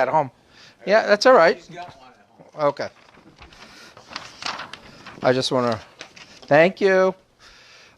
At home. Yeah, that's all right. He's got one at home. Okay. I just want to thank you.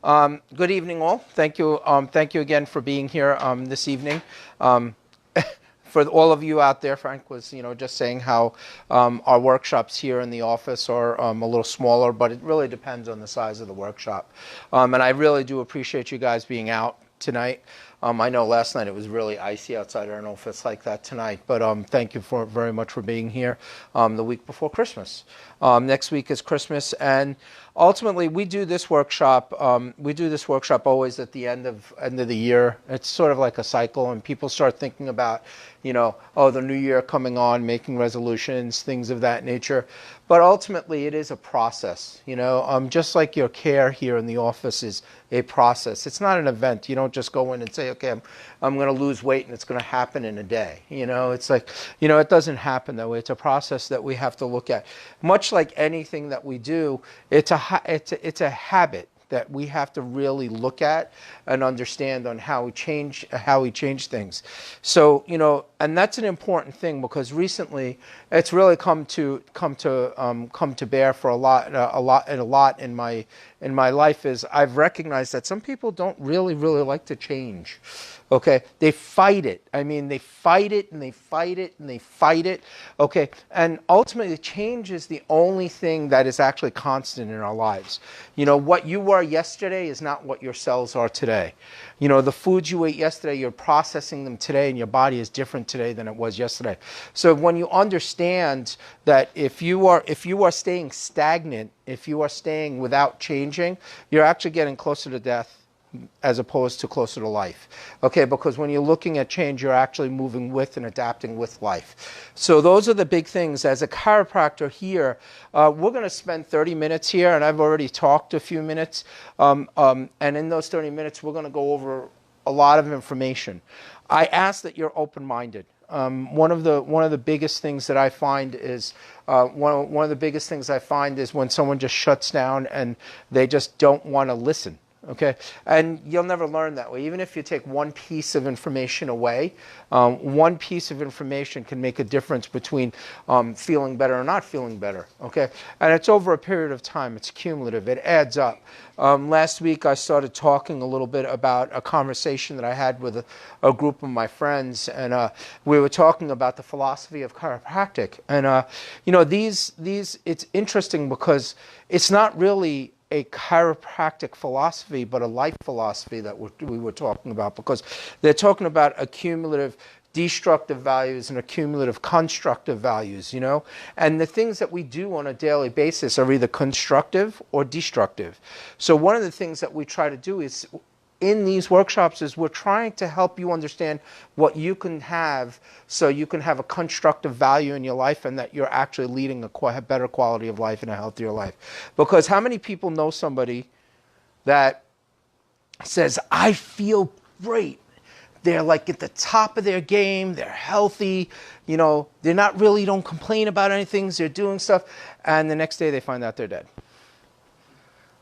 Good evening, all. Thank you. Thank you again for being here this evening. For all of you out there, Frank was, just saying how our workshops here in the office are a little smaller, but it really depends on the size of the workshop. And I really do appreciate you guys being out tonight. I know last night it was really icy outside. I don't know if it's like that tonight, but thank you very much for being here the week before Christmas. Next week is Christmas, and ultimately we do this workshop. Always at the end of the year. It's sort of like a cycle, and people start thinking about, the new year coming on, making resolutions, things of that nature. But ultimately, it is a process. Just like your care here in the office is a process. It's not an event. You don't just go in and say, okay, I'm going to lose weight and it's going to happen in a day. It's like, it doesn't happen that way. It's a process that we have to look at. Much like anything that we do, it's a habit that we have to really look at and understand on how we change things. So, and that's an important thing, because recently it's really come to bear for a lot in my life, is I've recognized that some people don't really like to change. Okay, they fight it. I mean, they fight it and they fight it and they fight it. Okay, and ultimately, change is the only thing that is actually constant in our lives. What you were yesterday is not what your cells are today. The foods you ate yesterday, you're processing them today, and your body is different today than it was yesterday. So when you understand that if you are staying stagnant, if you are staying without changing, you're actually getting closer to death as opposed to closer to life. Okay, because when you're looking at change, you're actually moving with and adapting with life. So those are the big things. As a chiropractor here, we're going to spend 30 minutes here, and I've already talked a few minutes. And in those 30 minutes, we're going to go over a lot of information. I ask that you're open-minded. One of the biggest things that I find is one of the biggest things I find is when someone just shuts down and they just don't want to listen. Okay, and you'll never learn that way. Even if you take one piece of information away, one piece of information can make a difference between feeling better or not feeling better. Okay, and it's over a period of time. It's cumulative. It adds up. Last week I started talking a little bit about a conversation that I had with a group of my friends, and we were talking about the philosophy of chiropractic. And it's interesting because it's not really a chiropractic philosophy, but a life philosophy that we were talking about, because they're talking about accumulative destructive values and accumulative constructive values, and the things that we do on a daily basis are either constructive or destructive. So one of the things that we try to do is in these workshops is we're trying to help you understand what you can have, so you can have a constructive value in your life, and that you're actually leading a better quality of life and a healthier life. Because how many people know somebody that says, I feel great, they're like at the top of their game, they're healthy, they're not really, don't complain about anything, they're doing stuff, and the next day they find out they're dead.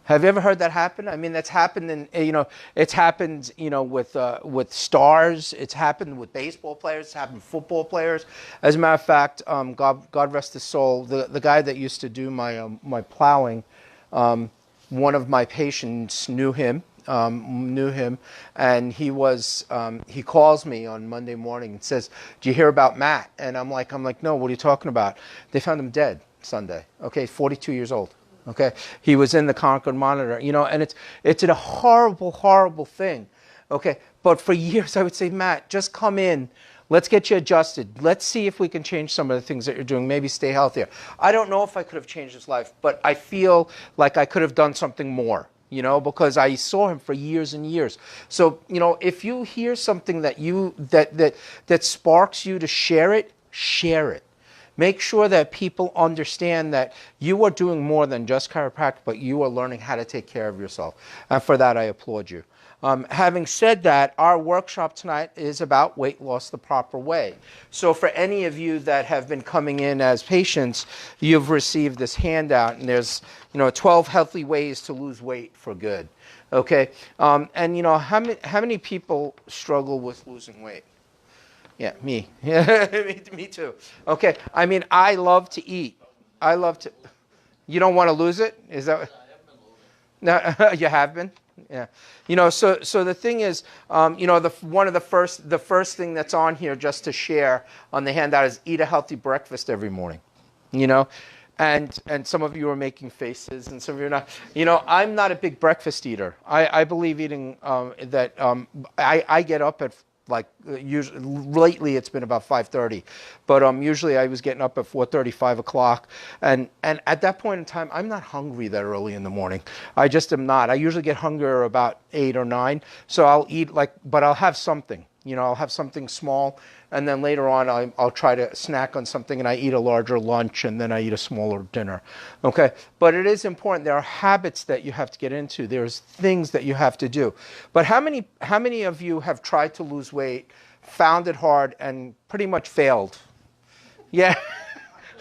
Have you ever heard that happen? I mean, that's happened it's happened, with stars. It's happened with baseball players. It's happened with football players. As a matter of fact, God rest his soul, the guy that used to do my plowing, one of my patients knew him, and he calls me on Monday morning and says, "Do you hear about Matt?" And I'm like, "No, what are you talking about?" They found him dead Sunday. Okay, 42 years old. Okay, he was in the Concord Monitor, and it's a horrible, horrible thing. Okay, but for years I would say, Matt, just come in. Let's get you adjusted. Let's see if we can change some of the things that you're doing. Maybe stay healthier. I don't know if I could have changed his life, but I feel like I could have done something more, because I saw him for years and years. So, if you hear something that sparks you to share it, share it. Make sure that people understand that you are doing more than just chiropractic, but you are learning how to take care of yourself. And for that, I applaud you. Having said that, our workshop tonight is about weight loss the proper way. So for any of you that have been coming in as patients, you've received this handout, and there's 12 healthy ways to lose weight for good. Okay, and how many people struggle with losing weight? Yeah, me. Yeah, me too. Okay. I mean, I love to eat. I love to. You don't want to lose it? Is that? No, you have been. Yeah. So the thing is, one of the first thing that's on here just to share on the handout is eat a healthy breakfast every morning. You know, and some of you are making faces, and some of you are not. I'm not a big breakfast eater. I believe eating that. I get up at like usually lately it's been about 5:30, but usually I was getting up at 4:30, 5 o'clock, and at that point in time I'm not hungry that early in the morning. I just am not. I usually get hungrier about 8 or 9, so I'll eat but I'll have something. I'll have something small, and then later on I'll try to snack on something, and I eat a larger lunch, and then I eat a smaller dinner. Okay, but it is important. There are habits that you have to get into. There's things that you have to do. But how many of you have tried to lose weight, found it hard, and pretty much failed? Yeah.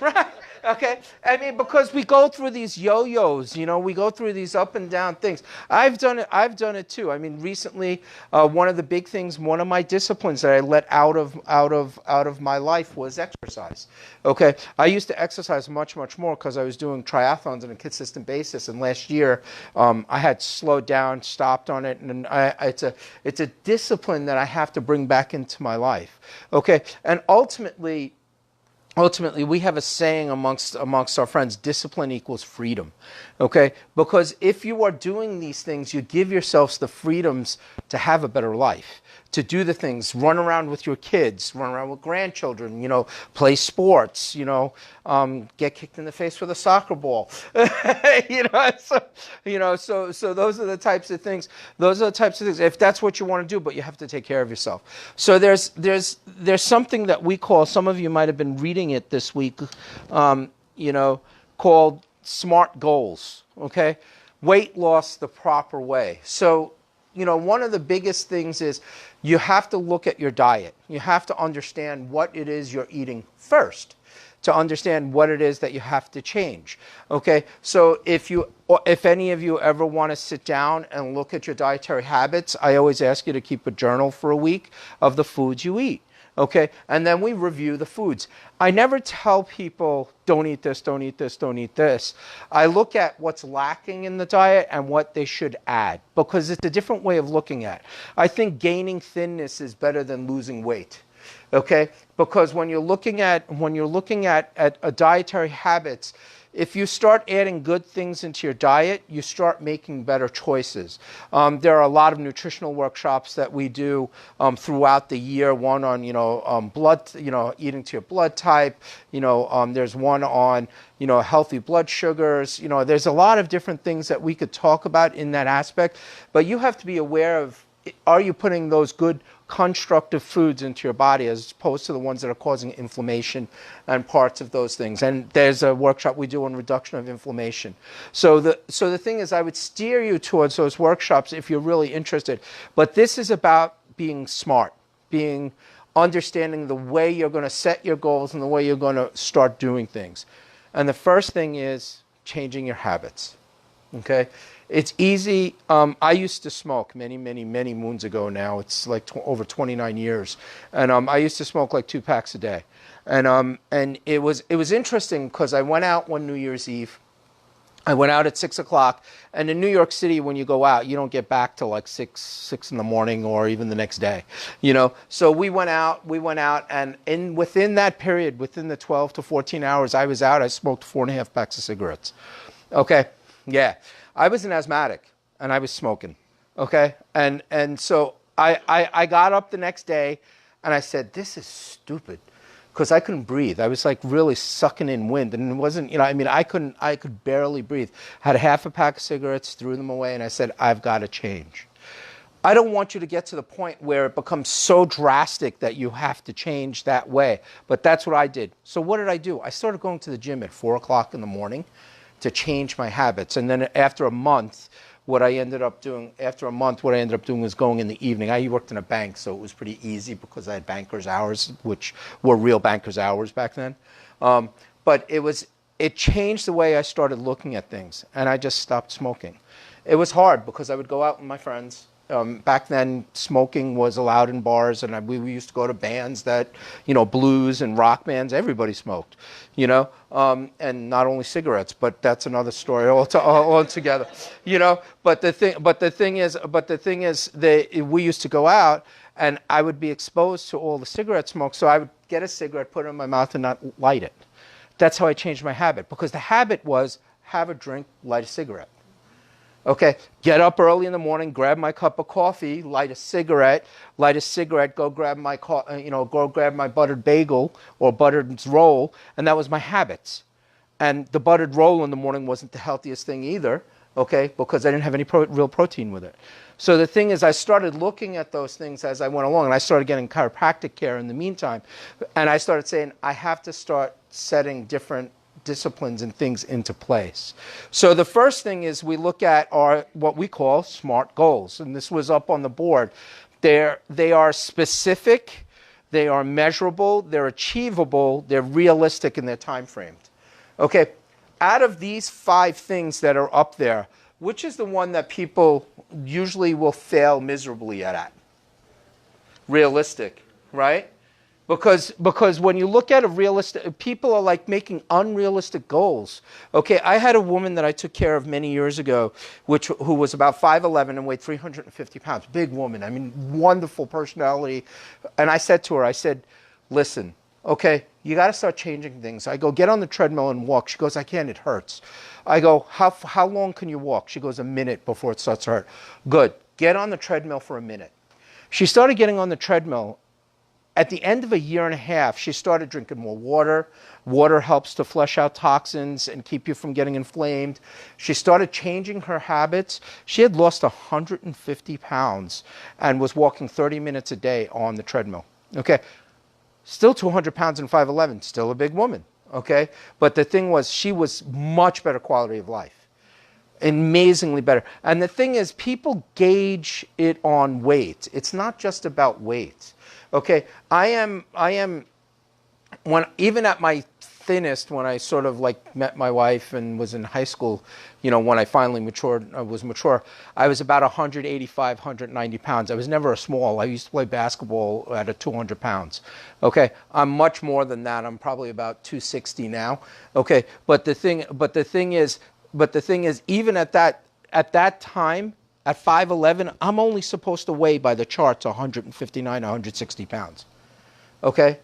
Right. Okay. I mean, because we go through these yo-yos, we go through these up and down things. I've done it too. I mean, recently, one of the big things, one of my disciplines that I let out of my life was exercise. Okay. I used to exercise much more because I was doing triathlons on a consistent basis. And last year, I had slowed down, stopped on it, and it's a discipline that I have to bring back into my life. Okay. And ultimately, we have a saying amongst our friends: discipline equals freedom. Okay? Because if you are doing these things, you give yourselves the freedoms to have a better life, to do the things, run around with your kids, run around with grandchildren, play sports, get kicked in the face with a soccer ball. So those are the types of things. If that's what you want to do, but you have to take care of yourself. So there's something that we call, some of you might have been reading it this week, called SMART goals. Okay? Weight loss the proper way. So, one of the biggest things is you have to look at your diet. You have to understand what it is you're eating first, to understand what it is that you have to change. Okay, so if any of you ever want to sit down and look at your dietary habits, I always ask you to keep a journal for a week of the foods you eat. Okay, and then we review the foods. I never tell people, don't eat this, don't eat this, don't eat this. I look at what's lacking in the diet and what they should add, because it's a different way of looking at it. I think gaining thinness is better than losing weight. Okay, because when you're looking at dietary habits, if you start adding good things into your diet, you start making better choices. There are a lot of nutritional workshops that we do throughout the year. One on blood, eating to your blood type. There's one on healthy blood sugars. There's a lot of different things that we could talk about in that aspect. But you have to be aware of, are you putting those good constructive foods into your body as opposed to the ones that are causing inflammation and parts of those things. And there's a workshop we do on reduction of inflammation. So the thing is, I would steer you towards those workshops if you're really interested. But this is about being smart, understanding the way you're going to set your goals and the way you're going to start doing things. And the first thing is changing your habits. Okay? It's easy. I used to smoke many moons ago now. It's like over 29 years. And I used to smoke like 2 packs a day. And it was interesting because I went out one New Year's Eve. I went out at 6 o'clock. And in New York City, when you go out, you don't get back till like 6 in the morning or even the next day. So we went out, and within that period, within the 12 to 14 hours I was out, I smoked 4.5 packs of cigarettes. Okay? Yeah. I was an asthmatic, and I was smoking, okay? And so I got up the next day, and I said, this is stupid, because I couldn't breathe. I was like really sucking in wind, and it wasn't, I could barely breathe. Had a half a pack of cigarettes, threw them away, and I said, I've got to change. I don't want you to get to the point where it becomes so drastic that you have to change that way, but that's what I did. So what did I do? I started going to the gym at 4 o'clock in the morning to change my habits. And then after a month, what I ended up doing was going in the evening. I worked in a bank, so it was pretty easy because I had banker's hours, which were real banker's hours back then. But it changed the way I started looking at things, and I just stopped smoking. It was hard because I would go out with my friends, back then smoking was allowed in bars, and we used to go to bands that, blues and rock bands. Everybody smoked, and not only cigarettes, but that's another story altogether, But the thing is, we used to go out, and I would be exposed to all the cigarette smoke, so I would get a cigarette, put it in my mouth, and not light it. That's how I changed my habit, because the habit was have a drink, light a cigarette. Okay, get up early in the morning, grab my cup of coffee, light a cigarette, go grab my buttered bagel or buttered roll, and that was my habits. And the buttered roll in the morning wasn't the healthiest thing either, okay, because I didn't have any real protein with it. So the thing is, I started looking at those things as I went along, and I started getting chiropractic care in the meantime, and I started saying, I have to start setting different disciplines and things into place. So the first thing is we look at our what we call SMART goals, and this was up on the board. They are specific, they are measurable, they're achievable, they're realistic, and they're time framed. Okay, out of these 5 things that are up there, which is the one that people usually will fail miserably at? Realistic, right? Because when you look at a realistic, people are like making unrealistic goals. Okay, I had a woman that I took care of many years ago, who was about 5'11" and weighed 350 pounds. Big woman, I mean, wonderful personality. And I said to her, I said, listen, okay, you got to start changing things. I go, get on the treadmill and walk. She goes, I can't, it hurts. I go, how long can you walk? She goes, a minute before it starts to hurt. Good, get on the treadmill for a minute. She started getting on the treadmill. At the end of a year and a half, she started drinking more water. Water helps to flush out toxins and keep you from getting inflamed. She started changing her habits. She had lost 150 pounds and was walking 30 minutes a day on the treadmill. Okay, still 200 pounds and 5'11", still a big woman. Okay, but the thing was, she was much better quality of life. Amazingly better. And the thing is, people gauge it on weight. It's not just about weight. Okay, I am even at my thinnest, when I sort of like met my wife and was in high school, when I finally was mature, I was about 185, 190 pounds. I was never a small. I used to play basketball at 200 pounds. Okay, I'm much more than that. I'm probably about 260 now. Okay, but the thing is, even at that time, at 5'11", I'm only supposed to weigh by the charts 159, 160 pounds. Okay?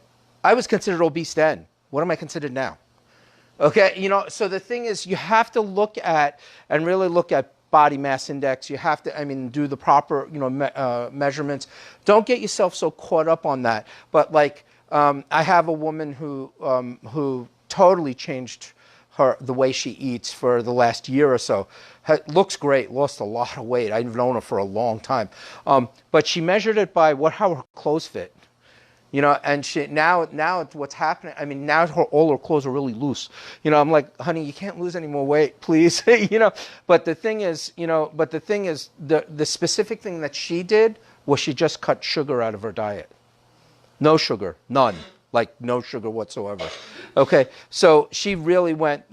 I was considered obese then. What am I considered now? Okay? So the thing is, you have to look at and really look at body mass index. You have to, do the proper, measurements. Don't get yourself so caught up on that. But I have a woman who totally changed the way she eats for the last year or so. Looks great, lost a lot of weight. I've known her for a long time. But she measured it by how her clothes fit. And now what's happening, now all her clothes are really loose. I'm like, honey, you can't lose any more weight, please. But the thing is, the specific thing that she did was she just cut sugar out of her diet. No sugar, none. Like no sugar whatsoever. Okay, so she really went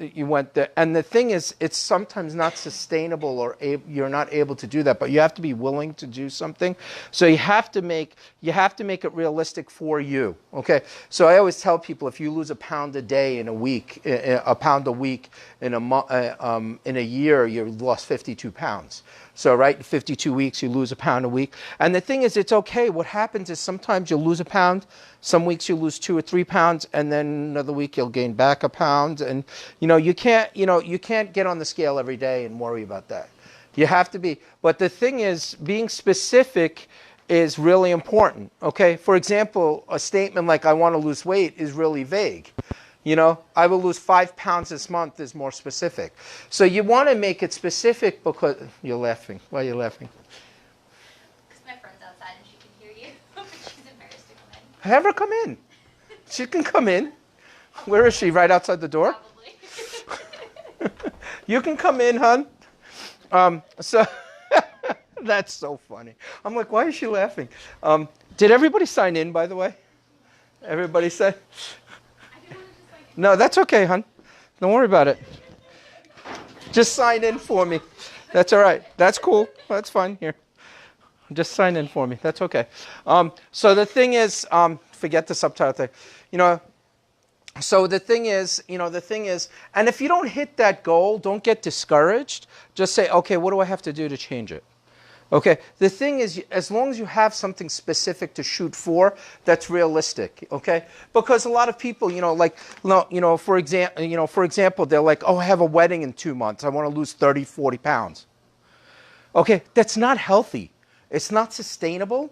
there. And the thing is, it's sometimes not sustainable, or you're not able to do that, but you have to be willing to do something. So you have to make it realistic for you. Okay, so I always tell people, if you lose a pound a day in a week, a pound a week in a year, you've lost 52 pounds. So, right, 52 weeks, you lose a pound a week. And the thing is, it's okay. What happens is sometimes you'll lose a pound. Some weeks you lose 2 or 3 pounds, and then another week you'll gain back a pound. And, you can't get on the scale every day and worry about that. You have to be. But the thing is, being specific is really important, okay? For example, a statement like, I want to lose weight is really vague. I will lose 5 pounds this month is more specific. So you want to make it specific because... You're laughing. Why are you laughing? Because my friend's outside and she can hear you. But she's embarrassed to come in. Have her come in. She can come in. Where is she? Right outside the door? Probably. You can come in, hon. So that's so funny. I'm like, why is she laughing? Did everybody sign in, by the way? Everybody said... No, that's okay, hon. Don't worry about it. Just sign in for me. That's all right. That's cool. That's fine. Here. just sign in for me. That's okay. So the thing is, forget the subtitle thing. You know, so the thing is, and if you don't hit that goal, don't get discouraged. Just say, okay, what do I have to do to change it? Okay, the thing is, as long as you have something specific to shoot for, that's realistic. Okay, because a lot of people, for example, they're like, oh, I have a wedding in 2 months. I want to lose 30, 40 pounds. Okay, that's not healthy. It's not sustainable.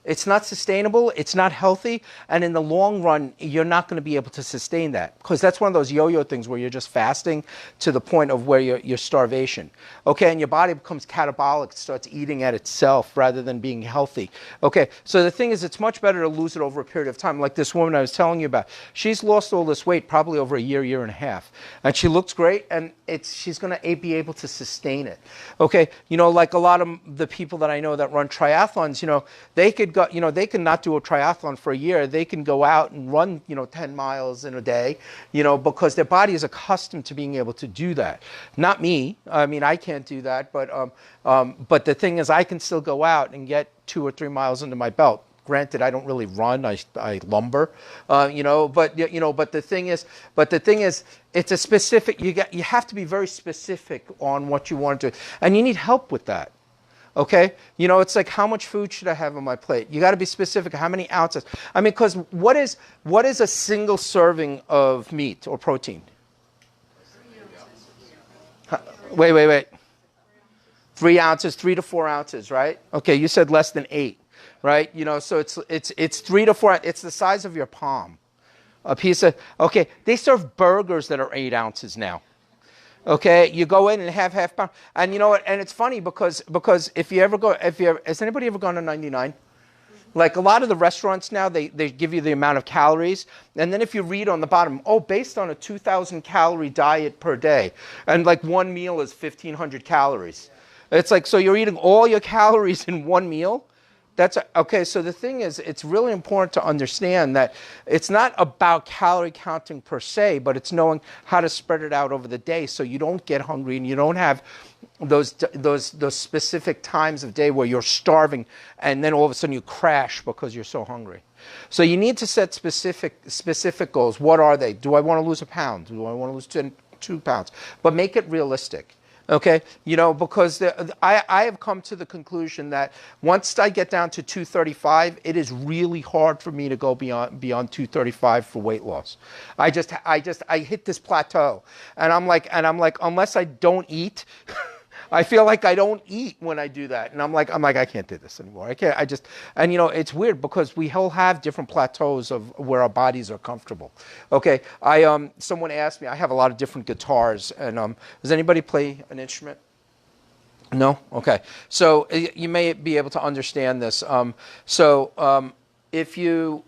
It's not healthy, and in the long run, you're not going to be able to sustain that, because that's one of those yo-yo things where you're just fasting to the point of where you're starvation. Okay, and your body becomes catabolic, it starts eating at itself rather than being healthy. Okay, so the thing is, it's much better to lose it over a period of time. Like this woman I was telling you about, she's lost all this weight probably over a year, year and a half, and she looks great, and she's going to be able to sustain it. Okay, like a lot of the people that I know that run triathlons, they could go, they can not do a triathlon for a year. They can go out and run, 10 miles in a day, because their body is accustomed to being able to do that. Not me. I mean, I can't do that. But the thing is, I can still go out and get 2 or 3 miles under my belt. Granted, I don't really run. I lumber, But the thing is, it's a specific. You have to be very specific on what you want to do, and you need help with that. Okay, it's like, how much food should I have on my plate? You got to be specific. How many ounces? I mean, because what is a single serving of meat or protein? Wait. 3 ounces, 3 to 4 ounces, right? Okay, you said less than 8, right? So it's 3 to 4. It's the size of your palm. A piece of. Okay, they serve burgers that are 8 ounces now. Okay, you go in and have half pound, and you know what? And it's funny because has anybody ever gone to 99? Like a lot of the restaurants now, they give you the amount of calories, and then if you read on the bottom, based on a 2,000 calorie diet per day, and like one meal is 1,500 calories. It's like, so you're eating all your calories in one meal? Okay, so the thing is, it's really important to understand that it's not about calorie counting per se, but it's knowing how to spread it out over the day so you don't get hungry and you don't have those specific times of day where you're starving and then all of a sudden you crash because you're so hungry. So you need to set specific goals. What are they? Do I want to lose a pound? Do I want to lose 2 pounds? But make it realistic. Okay, because I have come to the conclusion that once I get down to 235, it is really hard for me to go beyond 235 for weight loss. I hit this plateau, and I'm like, unless I don't eat, I feel like I don't eat when I do that, and I'm like, I can't do this anymore. I can't. It's weird because we all have different plateaus of where our bodies are comfortable. Okay, someone asked me. I have a lot of different guitars, and does anybody play an instrument? No? Okay. So you may be able to understand this. If you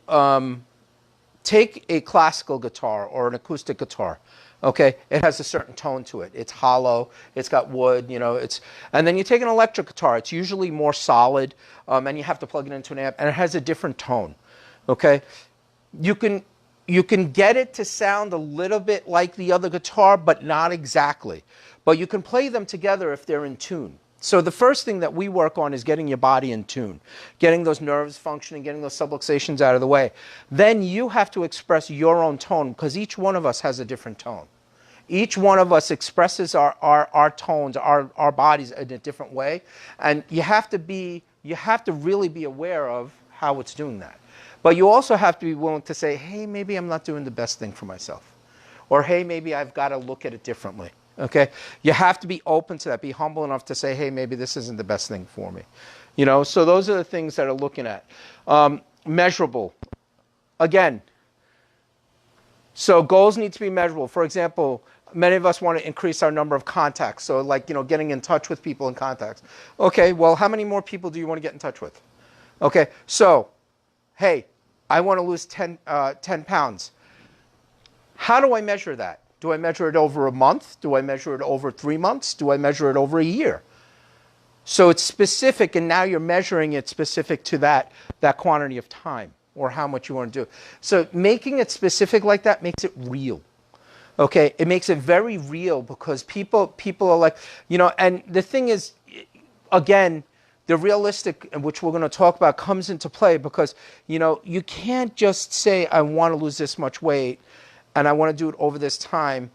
take a classical guitar or an acoustic guitar, okay, it has a certain tone to it. It's hollow. It's got wood. And then you take an electric guitar. It's usually more solid, and you have to plug it into an amp, and it has a different tone. Okay, you can get it to sound a little bit like the other guitar, but not exactly. But you can play them together if they're in tune. So the first thing that we work on is getting your body in tune, getting those nerves functioning, getting those subluxations out of the way. Then you have to express your own tone, because each one of us has a different tone. Each one of us expresses our tones, our bodies in a different way. And you have to really be aware of how it's doing that. But you also have to be willing to say, hey, maybe I'm not doing the best thing for myself. Or hey, maybe I've got to look at it differently. Okay, you have to be open to that. Be humble enough to say, hey, maybe this isn't the best thing for me. So those are the things that are looking at. Measurable. Again, so goals need to be measurable. For example, many of us want to increase our number of contacts. So like, getting in touch with people in contacts. Okay, well, how many more people do you want to get in touch with? Okay, so, hey, I want to lose 10 pounds. How do I measure that? Do I measure it over a month? Do I measure it over 3 months? Do I measure it over a year? So it's specific, and now you're measuring it specific to that quantity of time or how much you want to do. So making it specific like that makes it real. Okay, it makes it very real, because people are like, and the thing is, again, the realistic, which we're going to talk about, comes into play because, you can't just say, I want to lose this much weight and I want to do it over this time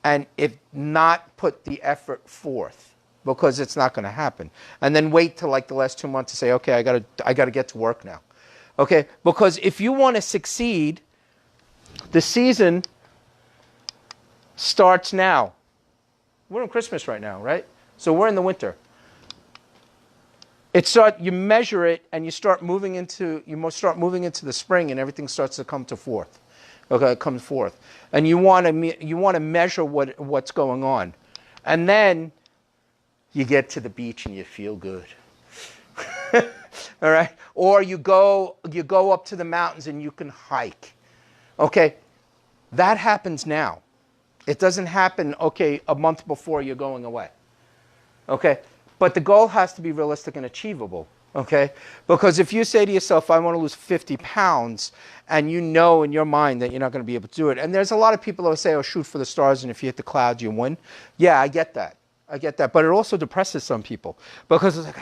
and if not put the effort forth because it's not going to happen. And then wait till like the last 2 months to say, okay, I got to get to work now. Okay? Because if you want to succeed, the season starts now. We're in Christmas right now, right? So we're in the winter. You measure it and you start moving into the spring and everything starts to come to forth. Okay, it comes forth. And you want to measure what's going on. And then you get to the beach and you feel good. All right? Or you go up to the mountains and you can hike. Okay? That happens now. It doesn't happen, a month before you're going away. Okay? But the goal has to be realistic and achievable. Okay? Because if you say to yourself, I want to lose 50 pounds, and you know in your mind that you're not going to be able to do it. And there's a lot of people that will say, shoot for the stars, and if you hit the clouds, you win. Yeah, I get that. But it also depresses some people. Because it's like,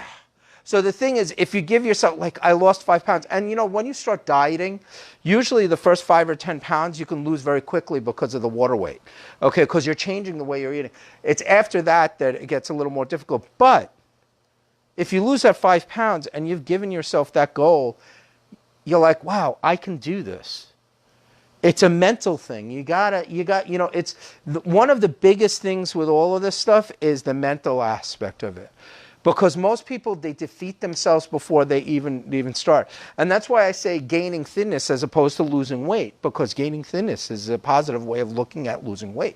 so the thing is, if you give yourself, like, I lost 5 pounds, and when you start dieting, usually the first 5 or 10 pounds you can lose very quickly because of the water weight. Okay, because you're changing the way you're eating. It's after that it gets a little more difficult. But if you lose that 5 pounds and you've given yourself that goal, you're like, wow, I can do this. It's a mental thing. It's one of the biggest things with all of this stuff is the mental aspect of it. Because most people, they defeat themselves before they even start. And that's why I say gaining thinness as opposed to losing weight, because gaining thinness is a positive way of looking at losing weight.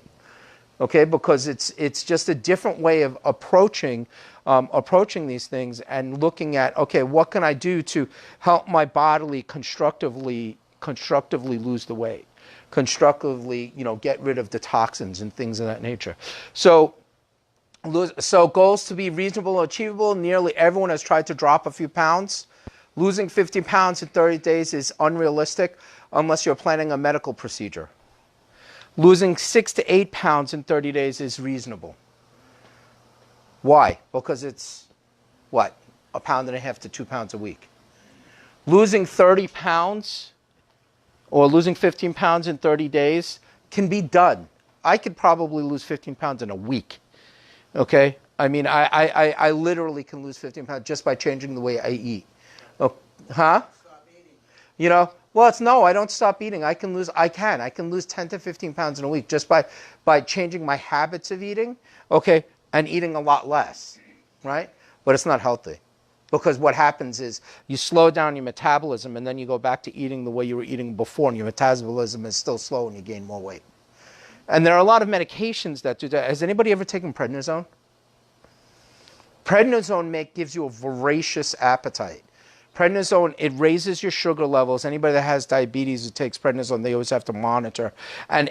Okay, because it's just a different way of approaching these things and looking at, okay, what can I do to help my body constructively lose the weight, constructively, get rid of the toxins and things of that nature. So goals to be reasonable and achievable. Nearly everyone has tried to drop a few pounds. Losing 50 pounds in 30 days is unrealistic unless you're planning a medical procedure. Losing 6 to 8 pounds in 30 days is reasonable. Why? Because it's, what, 1.5 pounds to 2 pounds a week. Losing 30 pounds or losing 15 pounds in 30 days can be done. I could probably lose 15 pounds in a week. Okay? I mean, I literally can lose 15 pounds just by changing the way I eat. Oh, huh? Stop eating. I don't stop eating. I can lose 10 to 15 pounds in a week just by changing my habits of eating, okay, and eating a lot less, right? But it's not healthy. Because what happens is you slow down your metabolism and then you go back to eating the way you were eating before and your metabolism is still slow and you gain more weight. And there are a lot of medications that do that. Has anybody ever taken prednisone? Prednisone gives you a voracious appetite. Prednisone, it raises your sugar levels. Anybody that has diabetes who takes prednisone, they always have to monitor. And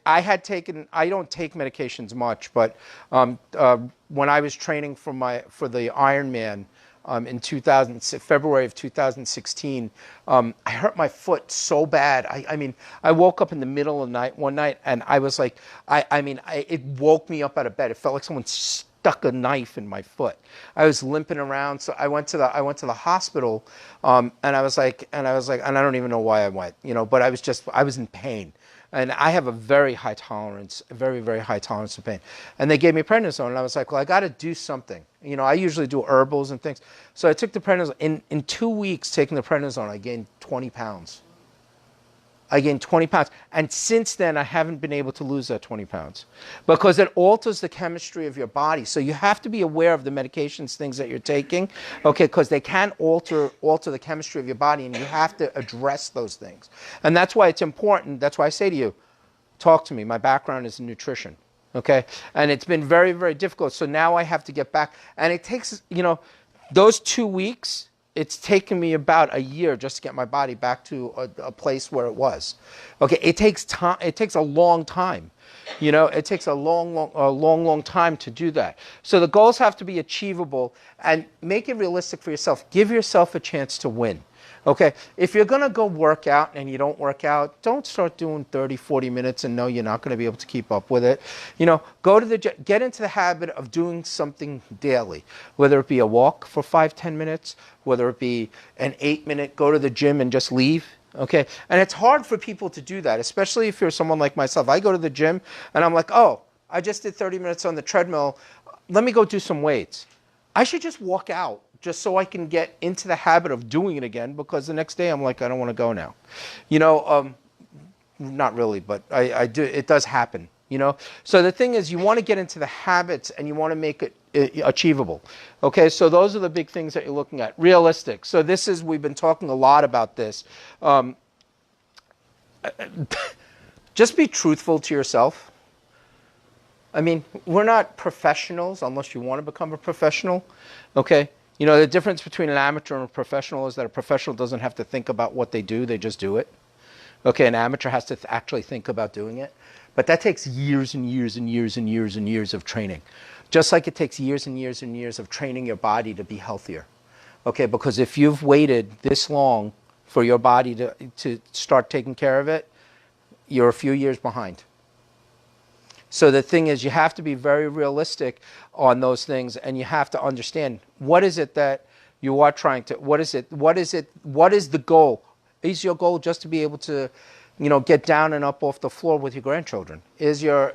I don't take medications much, but when I was training for the Ironman in February of 2016, I hurt my foot so bad. I mean, I woke up in the middle of the night one night, and I was like, it woke me up out of bed. It felt like someone stuck a knife in my foot. I was limping around, so I went to the hospital, and I was like, and I don't even know why I went, but I was in pain. And I have a very high tolerance, very, very high tolerance to pain. And they gave me prednisone, and I was like, well, I got to do something. I usually do herbals and things. So I took the prednisone. In 2 weeks taking the prednisone, I gained 20 pounds. And since then, I haven't been able to lose that 20 pounds because it alters the chemistry of your body. So you have to be aware of the medications, things that you're taking, okay, because they can alter the chemistry of your body, and you have to address those things. And that's why it's important. That's why I say to you, talk to me. My background is in nutrition, okay? And it's been very, very difficult. So now I have to get back. And it takes, those 2 weeks, it's taken me about a year just to get my body back to a place where it was. Okay, it takes time. It takes a long time. It takes a long time to do that. So the goals have to be achievable and make it realistic for yourself. Give yourself a chance to win. Okay, if you're going to go work out and you don't work out, don't start doing 30, 40 minutes and know you're not going to be able to keep up with it. You know, go to the get into the habit of doing something daily, whether it be a walk for 5, 10 minutes, whether it be an 8-minute go to the gym and just leave. Okay, and it's hard for people to do that, especially if you're someone like myself. I go to the gym and I'm like, oh, I just did 30 minutes on the treadmill. Let me go do some weights. I should just walk out just so I can get into the habit of doing it again, because the next day I'm like, I don't want to go now. You know, not really, but I do. It does happen, you know. So the thing is, you want to get into the habits and you want to make it achievable. Okay, so those are the big things that you're looking at. Realistic. So this is, we've been talking a lot about this. Just be truthful to yourself. I mean, we're not professionals unless you want to become a professional, okay? You know, the difference between an amateur and a professional is that a professional doesn't have to think about what they do, they just do it. Okay, an amateur has to actually think about doing it. But that takes years and years and years and years and years of training. Just like it takes years and years and years of training your body to be healthier. Okay, because if you've waited this long for your body to start taking care of it, you're a few years behind. So the thing is, you have to be very realistic on those things, and you have to understand, what is it that you are trying to, what is the goal? Is your goal just to be able to, you know, get down and up off the floor with your grandchildren? Is your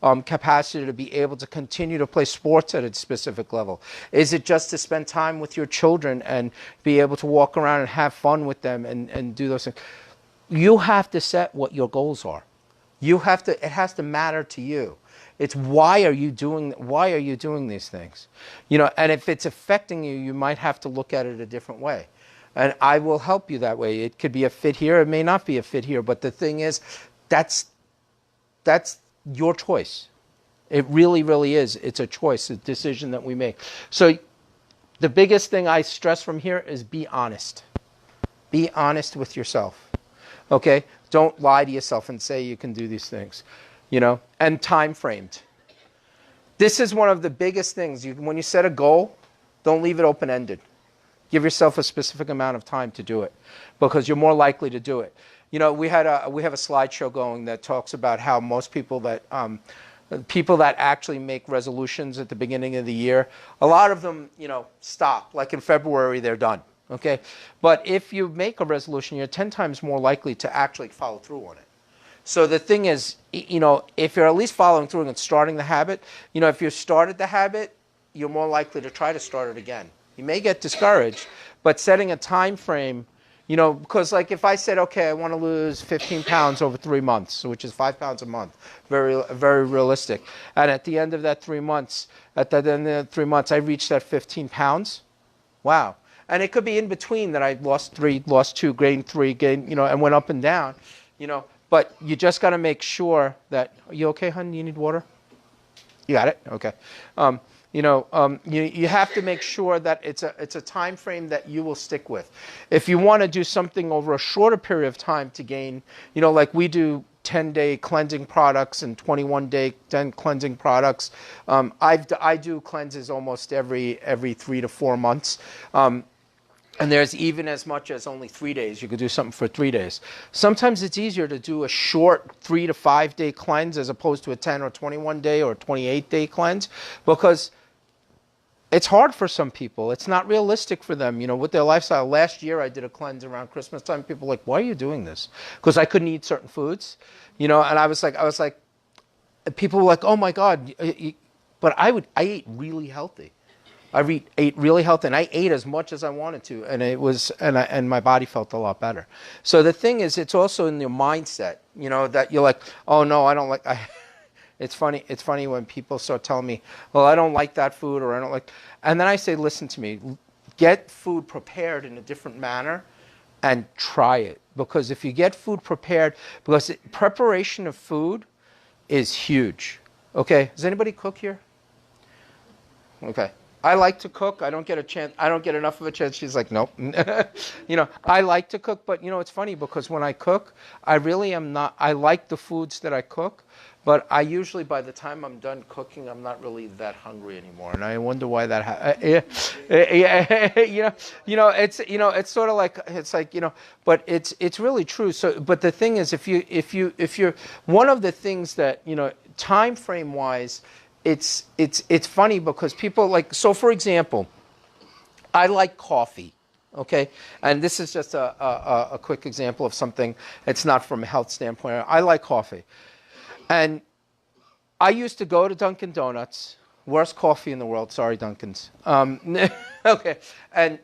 capacity to be able to continue to play sports at a specific level? Is it just to spend time with your children and be able to walk around and have fun with them and do those things? You have to set what your goals are. You have to, it has to matter to you. It's why are you doing these things? You know, and if it's affecting you, you might have to look at it a different way. And I will help you that way. It could be a fit here, it may not be a fit here, but the thing is, that's your choice. It really, really is. It's a choice, a decision that we make. So the biggest thing I stress from here is be honest. Be honest with yourself. Okay? Don't lie to yourself and say you can do these things, you know, and time framed. This is one of the biggest things. When you set a goal, don't leave it open-ended. Give yourself a specific amount of time to do it, because you're more likely to do it. You know, we have a slideshow going that talks about how most people that actually make resolutions at the beginning of the year, a lot of them, you know, stop. Like in February, they're done. Okay, but if you make a resolution, you're 10 times more likely to actually follow through on it. So the thing is, you know, if you're at least following through and starting the habit, you know, if you started the habit, you're more likely to try to start it again. You may get discouraged, but setting a time frame, you know, because like if I said, okay, I want to lose 15 pounds over 3 months, which is 5 pounds a month, very, very realistic. And at the end of that 3 months, I reached that 15 pounds. Wow. And it could be in between that I lost 3, lost 2, gained 3, gained, you know, and went up and down, you know. But you just got to make sure that, are you okay, hon? You need water? You got it? Okay. You have to make sure that it's a time frame that you will stick with. If you want to do something over a shorter period of time to gain, you know, like we do 10-day cleansing products and 21-day cleansing products. I do cleanses almost every 3 to 4 months. And there's even as much as only 3 days. You could do something for 3 days. Sometimes it's easier to do a short 3 to 5 day cleanse as opposed to a 10 or 21 day or 28 day cleanse, because it's hard for some people. It's not realistic for them, you know, with their lifestyle. Last year I did a cleanse around Christmas time. People were like, why are you doing this? Because I couldn't eat certain foods, you know, and I was like, people were like, oh my God. But I ate really healthy. I ate really healthy, and I ate as much as I wanted to, and it was, and my body felt a lot better. So the thing is, it's also in your mindset, you know, that you're like, oh no, I don't like. It's funny when people start telling me, well, I don't like that food, or I don't like, and then I say, listen to me, get food prepared in a different manner, and try it, because if you get food prepared, because preparation of food is huge. Okay, does anybody cook here? Okay. I like to cook. I don't get a chance. I don't get enough of a chance. She's like, nope. I like to cook, but it's funny because when I cook, I really am not. I like the foods that I cook, but I usually by the time I'm done cooking, I'm not really that hungry anymore, and I wonder why that. It's sort of like but it's really true. So, but the thing is, if you're one of the things that time frame wise. It's funny because people so for example, I like coffee, okay? And this is just a quick example of something. It's not from a health standpoint. I like coffee. And I used to go to Dunkin' Donuts, worst coffee in the world, sorry Dunkin's. Okay, and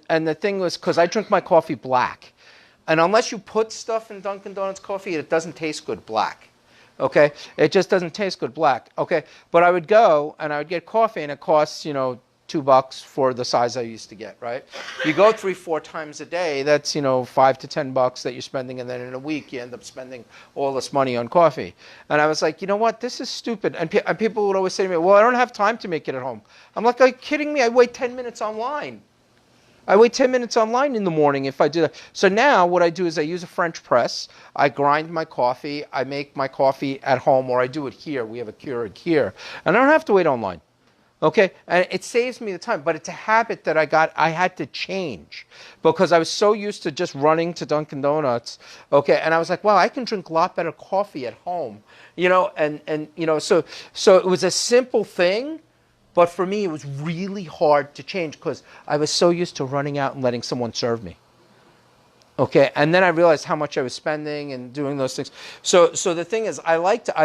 the thing was, because I drink my coffee black. And unless you put stuff in Dunkin' Donuts coffee, it doesn't taste good black. Okay, it just doesn't taste good black. Okay, but I would go and I would get coffee, and it costs $2 for the size I used to get. Right? You go 3-4 times a day. That's $5 to $10 that you're spending, and then in a week you end up spending all this money on coffee. And I was like, you know what? This is stupid. And people would always say to me, well, I don't have time to make it at home. I'm like, are you kidding me? I wait 10 minutes online. I wait 10 minutes online in the morning if I do that. So now what I do is I use a French press. I grind my coffee. I make my coffee at home, or I do it here. We have a Keurig here. And I don't have to wait online. Okay? And it saves me the time. But it's a habit that I had to change because I was so used to just running to Dunkin' Donuts. Okay? And I was like, wow, I can drink a lot better coffee at home. So it was a simple thing. But for me, it was really hard to change because I was so used to running out and letting someone serve me. Okay, and then I realized how much I was spending and doing those things. So the thing is, I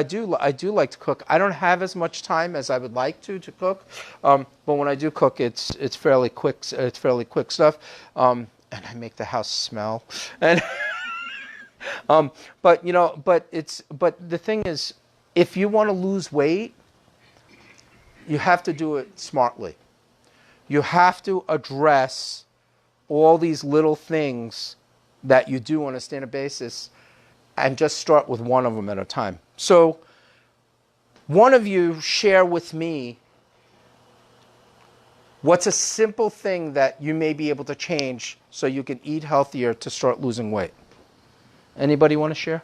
do like to cook. I don't have as much time as I would like to cook, but when I do cook, it's fairly quick. It's fairly quick stuff, and I make the house smell. And but the thing is, if you want to lose weight, you have to do it smartly. You have to address all these little things that you do on a standard basis and just start with one of them at a time. So one of you share with me what's a simple thing that you may be able to change so you can eat healthier to start losing weight. Anybody want to share?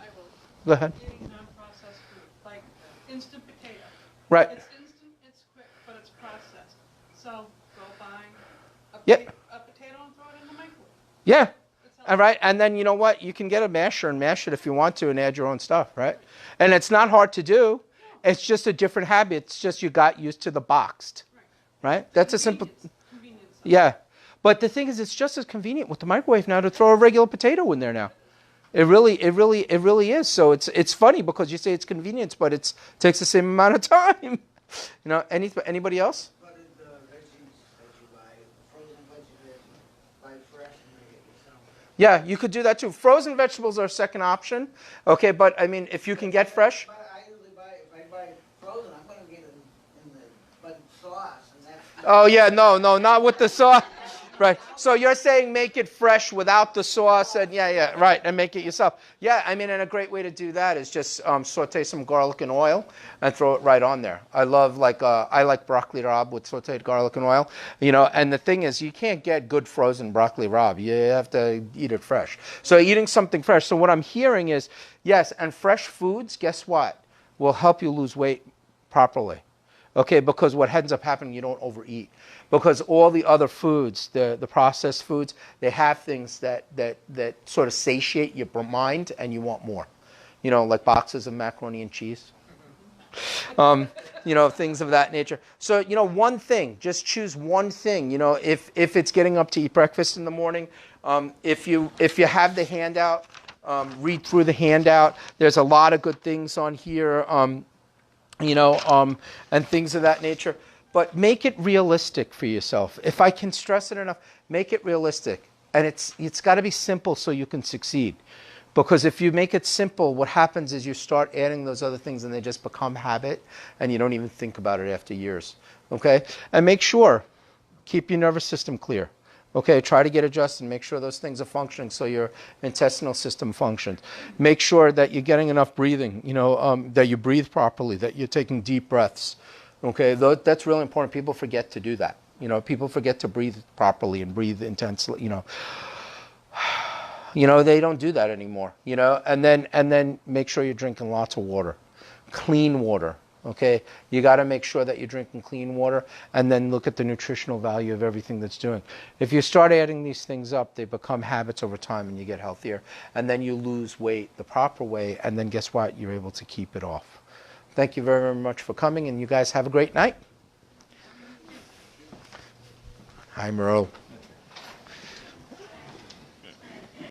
I will. Go ahead. Eating non-processed food, like instant potato. Right. It's instant, it's quick, but it's processed. So go buy a potato and throw it in the microwave. Yeah. All right. And then you know what? You can get a masher and mash it if you want to and add your own stuff, right? And it's not hard to do. It's just a different habit. It's just you got used to the boxed, right? That's a simple. Convenience. Yeah. But the thing is, it's just as convenient with the microwave now to throw a regular potato in there now. It really is. So it's funny because you say it's convenience, but it takes the same amount of time. Anybody else? What is the veggies that you buy? Frozen veggies, buy fresh and make it yourself. Yeah, you could do that too. Frozen vegetables are a second option. Okay, but I mean, if you can get fresh. But I usually buy, if I buy frozen, I'm going to get it in the sauce. And that's Oh yeah, no, not with the sauce. Right. So you're saying make it fresh without the sauce, and right, and make it yourself. Yeah, I mean, and a great way to do that is just saute some garlic and oil and throw it right on there. I like broccoli rabe with sauteed garlic and oil. And the thing is, you can't get good frozen broccoli rabe. You have to eat it fresh. So eating something fresh. So what I'm hearing is, yes, and fresh foods, guess what, will help you lose weight properly. Okay, because what ends up happening, you don't overeat. Because all the other foods, the processed foods, they have things that sort of satiate your mind and you want more. Like boxes of macaroni and cheese. Things of that nature. So, one thing, just choose one thing. If it's getting up to eat breakfast in the morning, if you have the handout, read through the handout. There's a lot of good things on here. And things of that nature. But make it realistic for yourself. If I can stress it enough, make it realistic. And it's got to be simple so you can succeed. Because if you make it simple, what happens is you start adding those other things and they just become habit and you don't even think about it after years. Okay? And make sure, keep your nervous system clear. Okay, try to get adjusted. Make sure those things are functioning so your intestinal system functions. Make sure that you're getting enough breathing, that you breathe properly, that you're taking deep breaths. Okay, that's really important. People forget to do that. You know, people forget to breathe properly and breathe intensely. They don't do that anymore. And then make sure you're drinking lots of water, clean water. Okay, you got to make sure that you're drinking clean water, and then look at the nutritional value of everything that's doing. If you start adding these things up, they become habits over time, and you get healthier, and then you lose weight the proper way, and then guess what? You're able to keep it off. Thank you very, very much for coming, and you guys have a great night. Hi, Merle.